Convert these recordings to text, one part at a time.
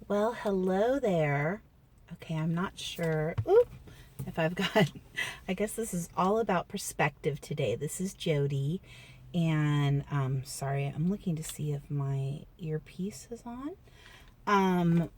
Well, hello there. Okay, I'm not sure if I've got, I guess this is all about perspective today. This is Jodi, and sorry, I'm looking to see if my earpiece is on. Um,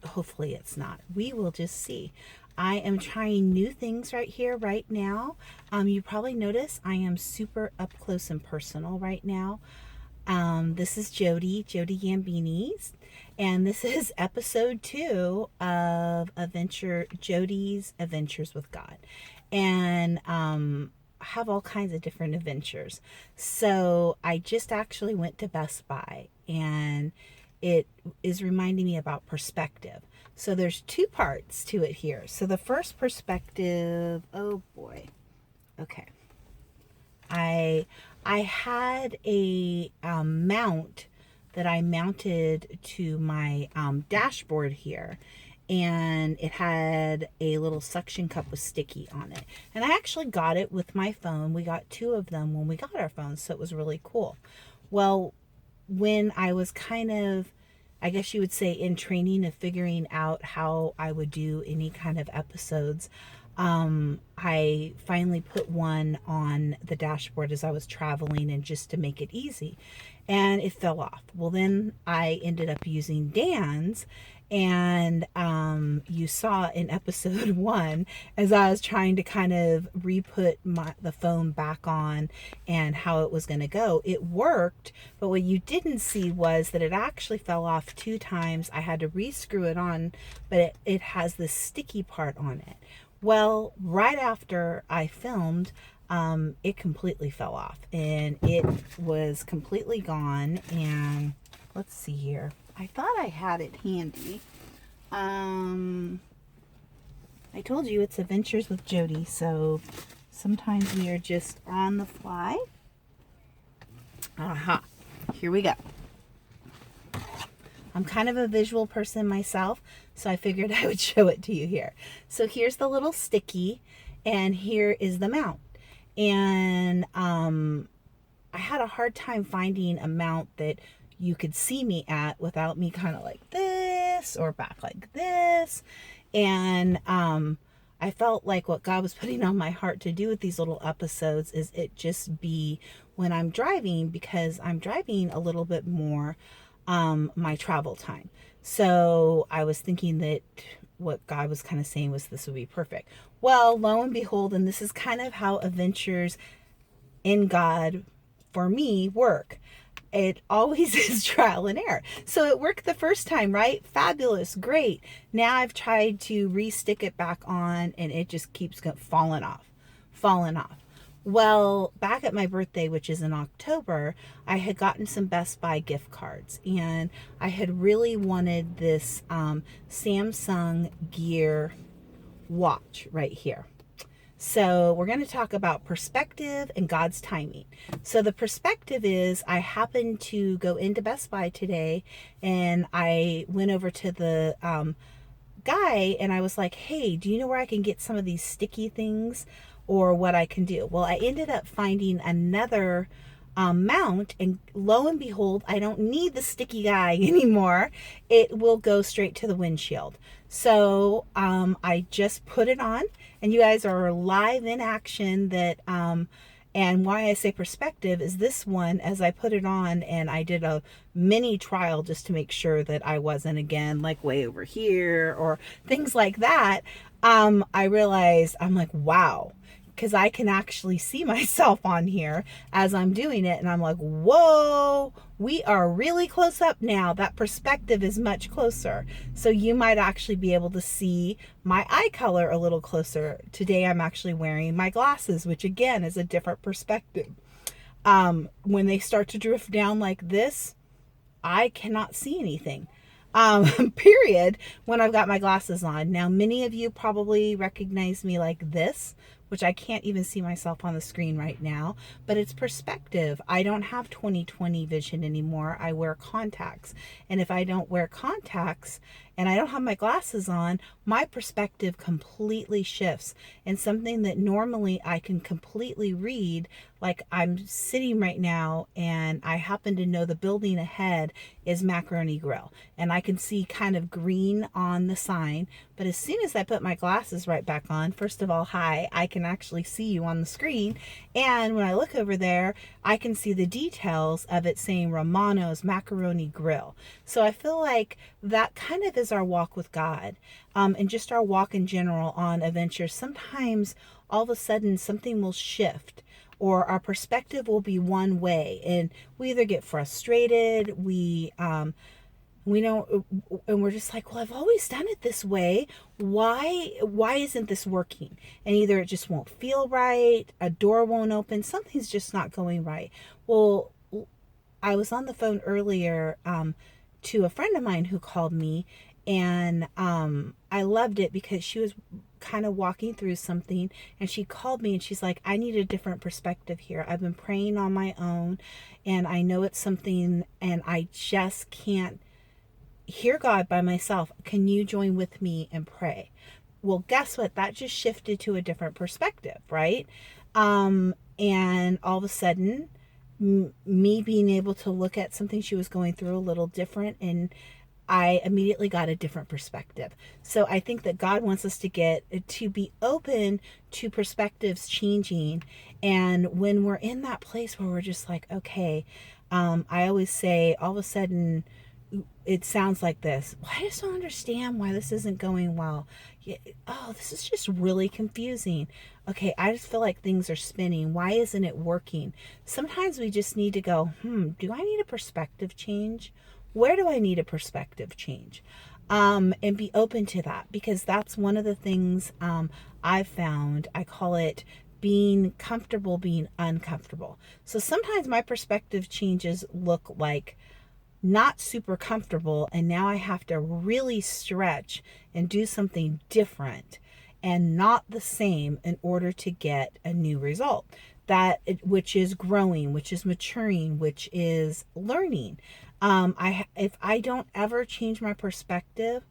Hopefully it's not. We will just see. I am trying new things right here, right now. You probably notice I am super up close and personal right now. This is Jodi Gambini's, and this is episode 2 of Jodi's Adventures with God. And I have all kinds of different adventures. So I just actually went to Best Buy, and it is reminding me about perspective. So there's 2 parts to it here. So the first perspective, oh boy. Okay. I had a mount that I mounted to my dashboard here, and it had a little suction cup with sticky on it. And I actually got it with my phone. We got 2 of them when we got our phones, so it was really cool. Well, when I was kind of, I guess you would say, in training of figuring out how I would do any kind of episodes, I finally put one on the dashboard as I was traveling, and just to make it easy, and it fell off. Well, then I ended up using Dan's, and you saw in episode 1 as I was trying to kind of re-put the phone back on and how it was going to go. It worked, but what you didn't see was that it actually fell off 2 times. I had to re-screw it on, but it has this sticky part on it. Well, right after I filmed, it completely fell off, and it was completely gone. And let's see here. I thought I had it handy. I told you it's Adventures with Jodi, so sometimes we are just on the fly. Aha, here we go. I'm kind of a visual person myself, so I figured I would show it to you here. So here's the little sticky, and here is the mount. And I had a hard time finding a mount that you could see me at without me kind of like this or back like this. And I felt like what God was putting on my heart to do with these little episodes is it just be when I'm driving, because I'm driving a little bit more my travel time. So I was thinking that what God was kind of saying was this would be perfect. Well, lo and behold, and this is kind of how adventures in God for me work. It always is trial and error. So it worked the first time, right? Fabulous, great. Now I've tried to re-stick it back on, and it just keeps falling off. Well, back at my birthday, which is in October, I had gotten some Best Buy gift cards, and I had really wanted this Samsung Gear watch right here. So we're going to talk about perspective and God's timing. So the perspective is, I happened to go into Best Buy today, and I went over to the guy, and I was like, hey, do you know where I can get some of these sticky things, or what I can do? Well, I ended up finding another mount, and lo and behold, I don't need the sticky guy anymore. It will go straight to the windshield. So I just put it on, and you guys are live in action. That and why I say perspective is this one, as I put it on, and I did a mini trial just to make sure that I wasn't again like way over here or things like that. I realized, I'm like, wow, because I can actually see myself on here as I'm doing it, and I'm like, whoa, we are really close up now. That perspective is much closer. So you might actually be able to see my eye color a little closer. Today I'm actually wearing my glasses, which again is a different perspective. When they start to drift down like this, I cannot see anything. Period, when I've got my glasses on. Now, many of you probably recognize me like this, which I can't even see myself on the screen right now, but it's perspective. I don't have 20/20 vision anymore. I wear contacts. And if I don't wear contacts and I don't have my glasses on, my perspective completely shifts. And something that normally I can completely read, Like I'm sitting right now and I happen to know the building ahead is Macaroni Grill, and I can see kind of green on the sign. But as soon as I put my glasses right back on, first of all, hi, I can actually see you on the screen. And when I look over there, I can see the details of it saying Romano's Macaroni Grill. So I feel like that kind of is our walk with God, and just our walk in general on adventures. Sometimes all of a sudden something will shift, or our perspective will be one way, and we either get frustrated, we don't, and we're just like, well, I've always done it this way. Why isn't this working? And either it just won't feel right, a door won't open, something's just not going right. Well, I was on the phone earlier to a friend of mine who called me, and I loved it because she was kind of walking through something, and she called me and she's like, I need a different perspective here. I've been praying on my own, and I know it's something, and I just can't hear God by myself. Can you join with me and pray? Well, guess what? That just shifted to a different perspective, right? And all of a sudden, me being able to look at something she was going through a little different, and I immediately got a different perspective. So I think that God wants us to be open to perspectives changing. And when we're in that place where we're just like, okay, I always say, all of a sudden, it sounds like this. Well, I just don't understand why this isn't going well. Oh, this is just really confusing. Okay, I just feel like things are spinning. Why isn't it working? Sometimes we just need to go, do I need a perspective change? Where do I need a perspective change? And be open to that, because that's one of the things I've found. I call it being comfortable, being uncomfortable. So sometimes my perspective changes look like not super comfortable, and now I have to really stretch and do something different and not the same in order to get a new result, which is growing, which is maturing, which is learning. If I don't ever change my perspective,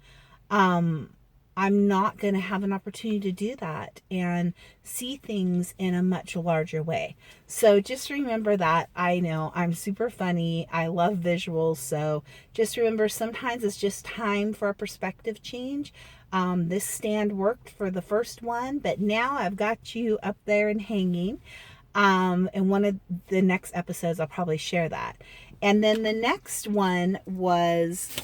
I'm not going to have an opportunity to do that and see things in a much larger way. So just remember that. I know I'm super funny. I love visuals. So just remember, sometimes it's just time for a perspective change. This stand worked for the first one, but now I've got you up there and hanging. In one of the next episodes, I'll probably share that. And then the next one was,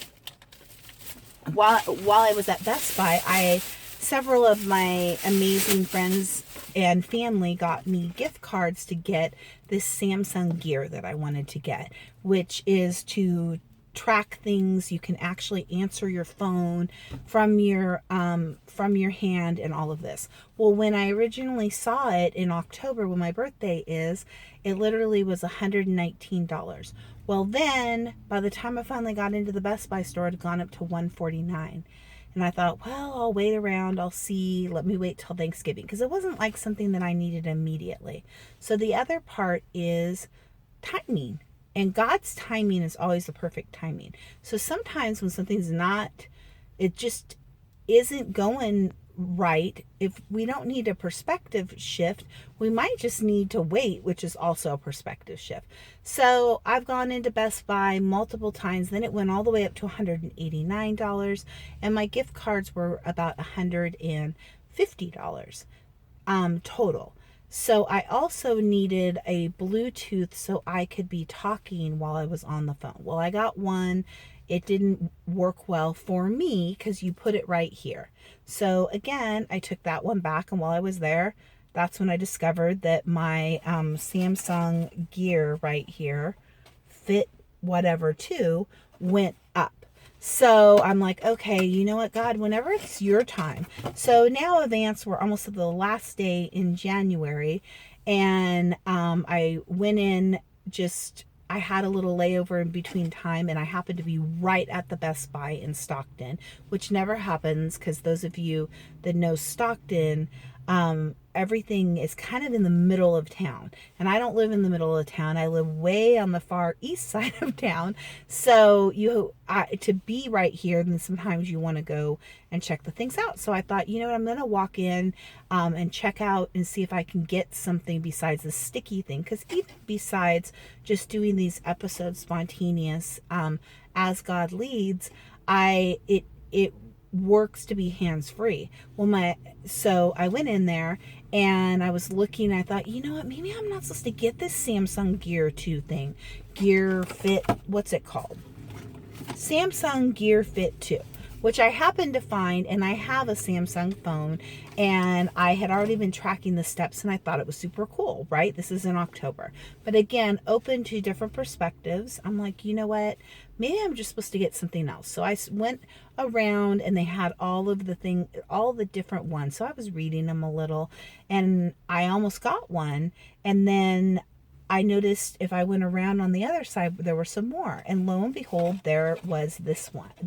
while I was at Best Buy, several of my amazing friends and family got me gift cards to get this Samsung gear that I wanted to get, which is to track things. You can actually answer your phone from your hand and all of this. Well, when I originally saw it in October, when my birthday is, it literally was $119. Well, then by the time I finally got into the Best Buy store, it had gone up to $149. And I thought, well, I'll wait around, I'll see, let me wait till Thanksgiving, because it wasn't like something that I needed immediately. So the other part is timing. And God's timing is always the perfect timing. So sometimes when something's not, it just isn't going right, if we don't need a perspective shift, we might just need to wait, which is also a perspective shift. So I've gone into Best Buy multiple times. Then it went all the way up to $189, and my gift cards were about $150 total. So I also needed a Bluetooth so I could be talking while I was on the phone. Well, I got one. It didn't work well for me because you put it right here. So again, I took that one back, and while I was there, that's when I discovered that my Samsung gear right here, fit whatever too, went up. So I'm like, okay, you know what, God, whenever it's your time. So now Advance, we're almost at the last day in January, and I went in, I had a little layover in between time, and I happened to be right at the Best Buy in Stockton, which never happens, because those of you that know Stockton, Everything is kind of in the middle of town, and I don't live in the middle of town. I live way on the far east side of town. So to be right here, then sometimes you want to go and check the things out. So I thought, you know what, I'm going to walk in and check out and see if I can get something besides the sticky thing. Because even besides just doing these episodes spontaneous, as God leads, it works to be hands-free. So I went in there and I was looking, I thought, you know what, maybe I'm not supposed to get this Samsung Gear 2 thing. Gear Fit, what's it called? Samsung Gear Fit 2, which I happened to find, and I have a Samsung phone, and I had already been tracking the steps, and I thought it was super cool, right? This is in October. But again, open to different perspectives. I'm like, you know what? Maybe I'm just supposed to get something else. So I went around, and they had all the different ones. So I was reading them a little, and I almost got one. And then I noticed if I went around on the other side, there were some more. And lo and behold, there was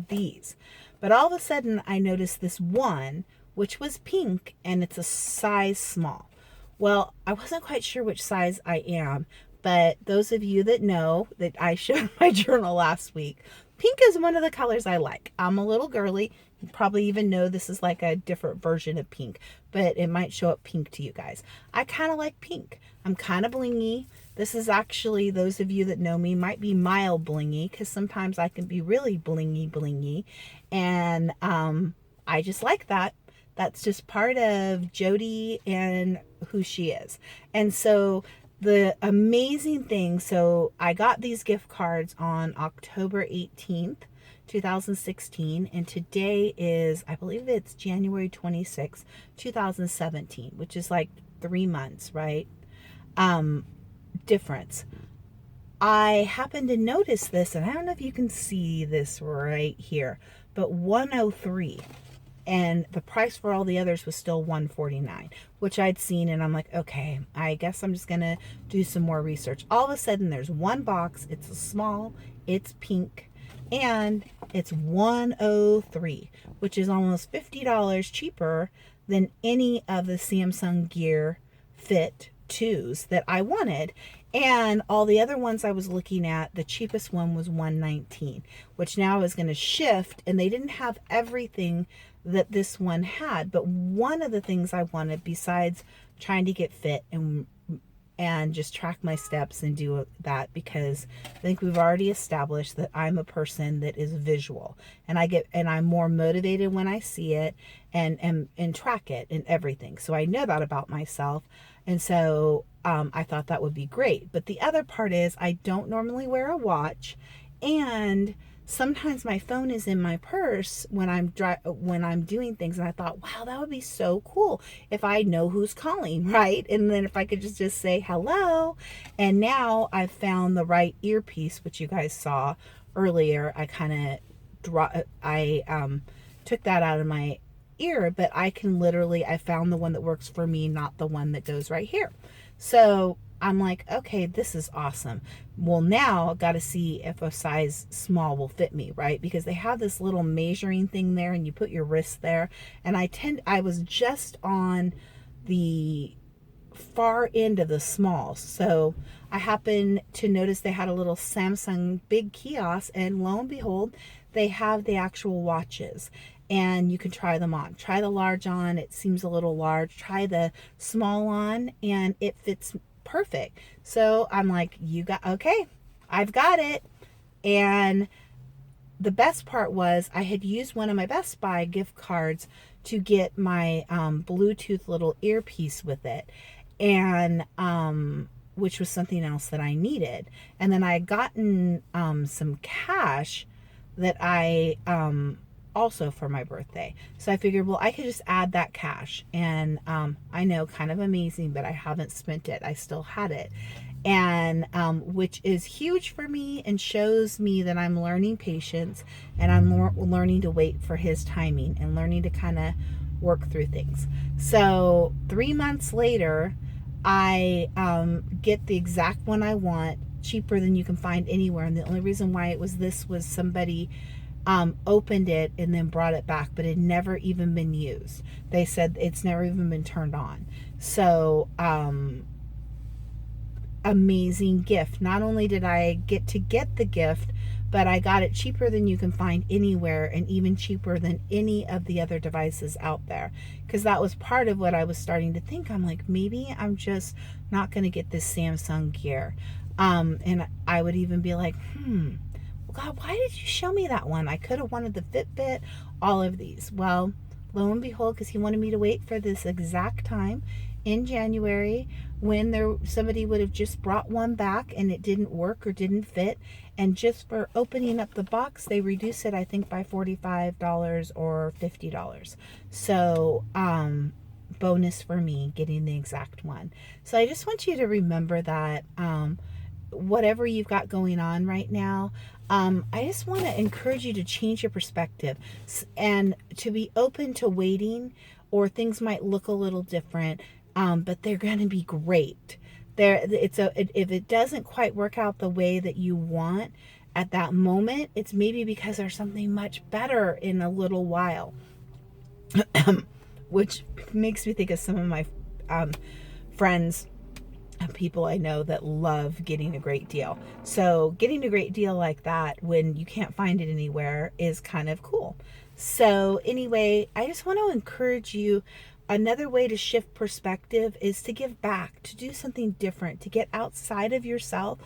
these. But all of a sudden, I noticed this one, which was pink, and it's a size small. Well, I wasn't quite sure which size I am, but those of you that know that I showed my journal last week, pink is one of the colors I like. I'm a little girly. You probably even know this is like a different version of pink, but it might show up pink to you guys. I kind of like pink. I'm kind of blingy. This is actually, those of you that know me, might be mild blingy, because sometimes I can be really blingy. And I just like that. That's just part of Jodi and who she is. And so the amazing thing, so I got these gift cards on October 18th, 2016, and today is, I believe it's January 26th, 2017, which is like 3 months, right? Difference. I happened to notice this, and I don't know if you can see this right here, but 103, and the price for all the others was still 149, which I'd seen, and I'm like, okay, I guess I'm just gonna do some more research. All of a sudden, there's one box. It's small, it's pink, and it's 103, which is almost $50 cheaper than any of the Samsung Gear Fit 2s that I wanted. And all the other ones I was looking at, the cheapest one was 119, which now is going to shift, and they didn't have everything that this one had. But one of the things I wanted, besides trying to get fit and just track my steps and do that, because I think we've already established that I'm a person that is visual, and I'm more motivated when I see it and track it and everything. So I know that about myself. And so I thought that would be great. But the other part is, I don't normally wear a watch, and sometimes my phone is in my purse when I'm doing things. And I thought, wow, that would be so cool if I know who's calling, right? And then if I could just say hello. And now I've found the right earpiece, which you guys saw earlier. I took that out of my ear, but I found the one that works for me, not the one that goes right here. So I'm like, okay, this is awesome. Well, now I've got to see if a size small will fit me, right? Because they have this little measuring thing there, and you put your wrist there. And I was just on the far end of the small. So I happened to notice they had a little Samsung big kiosk, and lo and behold, they have the actual watches. And you can try them on. Try the large on, it seems a little large. Try the small on, and it fits perfect. So I'm like, okay, I've got it. And the best part was, I had used one of my Best Buy gift cards to get my Bluetooth little earpiece with it, and which was something else that I needed. And then I had gotten some cash that I also for my birthday. So I figured, well, I could just add that cash. And I know, kind of amazing, but I haven't spent it. I still had it. And which is huge for me, and shows me that I'm learning patience, and I'm learning to wait for his timing, and learning to kind of work through things. So 3 months later, I get the exact one I want, cheaper than you can find anywhere. And the only reason why it was this was somebody opened it and then brought it back, but it had never even been used. They said it's never even been turned on. So, amazing gift. Not only did I get the gift, but I got it cheaper than you can find anywhere, and even cheaper than any of the other devices out there. Because that was part of what I was starting to think. I'm like, maybe I'm just not going to get this Samsung Gear. And I would even be like, God, why did you show me that one? I could have wanted the Fitbit, all of these. Well, lo and behold, because he wanted me to wait for this exact time in January when somebody would have just brought one back and it didn't work or didn't fit, and just for opening up the box they reduced it, I think, by $45 or $50. So bonus for me getting the exact one. So I just want you to remember that whatever you've got going on right now, I just want to encourage you to change your perspective and to be open to waiting, or things might look a little different, but they're going to be great. If it doesn't quite work out the way that you want at that moment, it's maybe because there's something much better in a little while. Which makes me think of some of my friends, people I know that love getting a great deal. So getting a great deal like that when you can't find it anywhere is kind of cool. So anyway, I just want to encourage you. Another way to shift perspective is to give back, to do something different, to get outside of yourself.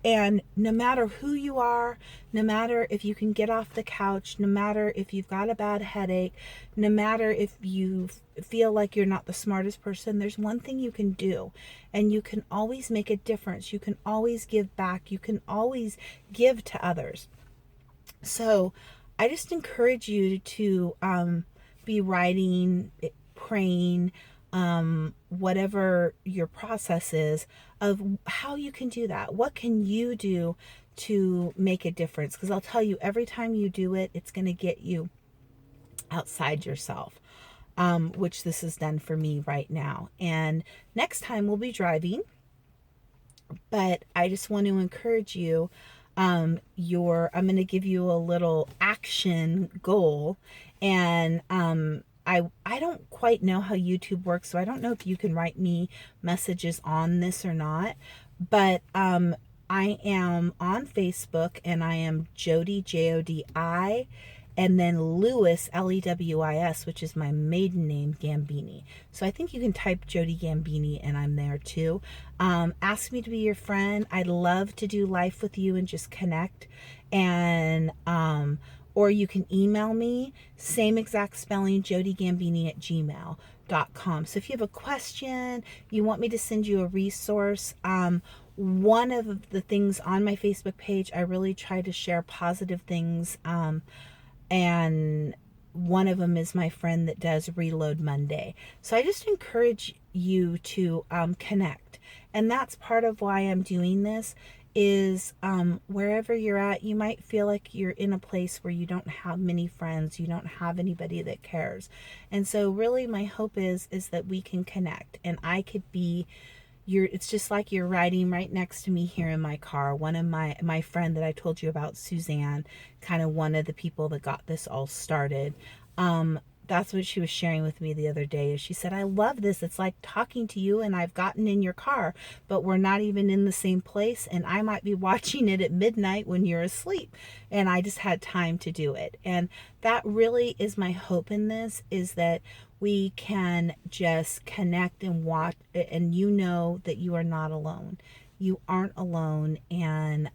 And no matter who you are, no matter if you can get off the couch, no matter if you've got a bad headache, no matter if you feel like you're not the smartest person, there's one thing you can do, and you can always make a difference. You can always give back. You can always give to others. So I just encourage you to be writing, praying, whatever your process is, of how you can do that. What can you do to make a difference? Because I'll tell you, every time you do it, it's going to get you outside yourself, which this has done for me right now. And next time we'll be driving, but I just want to encourage you. I'm going to give you a little action goal, and I don't quite know how YouTube works, so I don't know if you can write me messages on this or not, but I am on Facebook, and I am Jodi, Jodi, and then Lewis, Lewis, which is my maiden name, Gambini. So I think you can type Jodi Gambini, and I'm there too. Ask me to be your friend. I'd love to do life with you and just connect. And or you can email me, same exact spelling, jodigambini@gmail.com. So if you have a question, you want me to send you a resource, one of the things on my Facebook page, I really try to share positive things, and one of them is my friend that does Reload Monday. So I just encourage you to connect. And that's part of why I'm doing this, is wherever you're at, you might feel like you're in a place where you don't have many friends, you don't have anybody that cares. And so really my hope is that we can connect, and I could be it's just like you're riding right next to me here in my car. One of my friend that I told you about, Suzanne, kind of one of the people that got this all started. That's what she was sharing with me the other day. She said, I love this. It's like talking to you, and I've gotten in your car, but we're not even in the same place, and I might be watching it at midnight when you're asleep, and I just had time to do it. And that really is my hope in this, is that we can just connect and watch, and you know that you are not alone. You aren't alone. And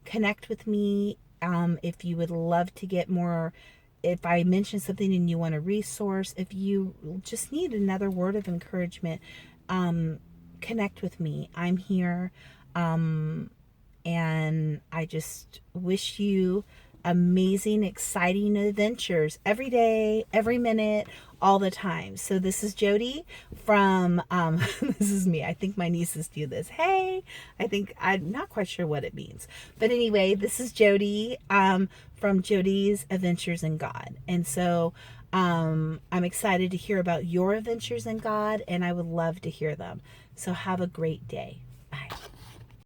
connect with me if you would love to get more. If I mention something and you want a resource, if you just need another word of encouragement, connect with me. I'm here. And I just wish you amazing, exciting adventures every day, every minute, all the time. So this is Jodi from, this is me. I think my nieces do this. Hey, I'm not quite sure what it means. But anyway, this is Jodi from Jodi's Adventures in God. And so I'm excited to hear about your adventures in God, and I would love to hear them. So have a great day.